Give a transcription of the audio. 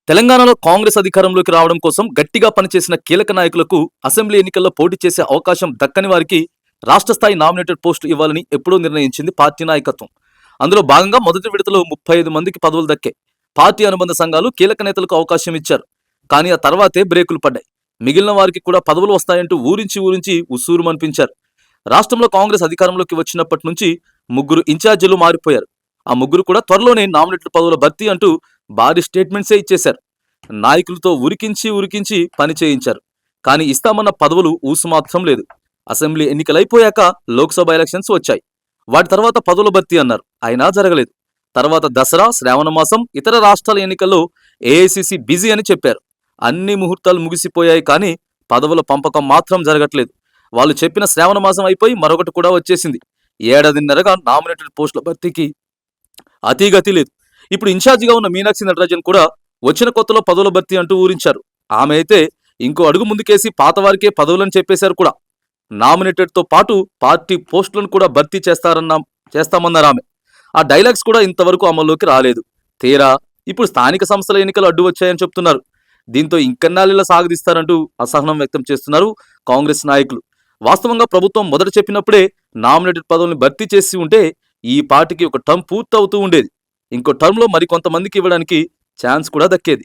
తెలంగాణలో కాంగ్రెస్ అధికారంలోకి రావడం కోసం గట్టిగా పనిచేసిన కీలక నాయకులకు అసెంబ్లీ ఎన్నికల్లో పోటీ చేసే అవకాశం దక్కని వారికి రాష్ట్ర స్థాయి నామినేటెడ్ పోస్టు ఇవ్వాలని ఎప్పుడూ నిర్ణయించింది పార్టీ నాయకత్వం. అందులో భాగంగా మొదటి విడతలో 35 మందికి పదవులు దక్కాయి. పార్టీ అనుబంధ సంఘాలు కీలక నేతలకు అవకాశం ఇచ్చారు. కానీ ఆ తర్వాతే బ్రేకులు పడ్డాయి. మిగిలిన వారికి కూడా పదవులు వస్తాయంటూ ఊరించి ఉస్సూరుమనిపించారు. రాష్ట్రంలో కాంగ్రెస్ అధికారంలోకి వచ్చినప్పటి నుంచి 3 ఇన్ఛార్జీలు మారిపోయారు. ఆ 3 కూడా త్వరలోనే నామినేటెడ్ పదవుల భర్తీ అంటూ భారీ స్టేట్మెంట్సే ఇచ్చేశారు. నాయకులతో ఉరికించి పని చేయించారు. కానీ ఇస్తామన్న పదవులు ఊసు మాత్రం లేదు. అసెంబ్లీ ఎన్నికలైపోయాక లోక్సభ ఎలక్షన్స్ వచ్చాయి. వాటి తర్వాత పదవుల భర్తీ అన్నారు. అయినా జరగలేదు. తర్వాత దసరా, శ్రావణ మాసం, ఇతర రాష్ట్రాల ఎన్నికల్లో ఏఐసిసి బిజీ అని చెప్పారు. అన్ని ముహూర్తాలు ముగిసిపోయాయి, కానీ పదవుల పంపకం మాత్రం జరగట్లేదు. వాళ్ళు చెప్పిన శ్రావణ మాసం అయిపోయి మరొకటి కూడా వచ్చేసింది. ఏడాదిన్నరగా నామినేటెడ్ పోస్టుల భర్తీకి అతీగతి లేదు. ఇప్పుడు ఇన్ఛార్జిగా ఉన్న మీనాక్షి నటరాజన్ కూడా వచ్చిన కొత్తలో పదవుల భర్తీ అంటూ ఊరించారు. ఆమె అయితే ఇంకో అడుగు ముందుకేసి పాతవారికే పదవులని చెప్పేశారు కూడా. నామినేటెడ్ తో పాటు పార్టీ పోస్టులను కూడా భర్తీ చేస్తామన్నారు ఆమె. ఆ డైలాగ్స్ కూడా ఇంతవరకు అమల్లోకి రాలేదు. తీరా ఇప్పుడు స్థానిక సంస్థల ఎన్నికలు అడ్డు వచ్చాయని చెప్తున్నారు. దీంతో ఇంకన్నాళ్ళ సాగదీస్తారంటూ అసహనం వ్యక్తం చేస్తున్నారు కాంగ్రెస్ నాయకులు. వాస్తవంగా ప్రభుత్వం మొదట చెప్పినప్పుడే నామినేటెడ్ పదవుల్ని భర్తీ చేసి ఉంటే ఈ పార్టీకి ఒక టర్మ్ పూర్తవుతూ ఉండేది. ఇంకో టర్మ్ లో మరికొంతమందికి ఇవ్వడానికి ఛాన్స్ కూడా దక్కేది.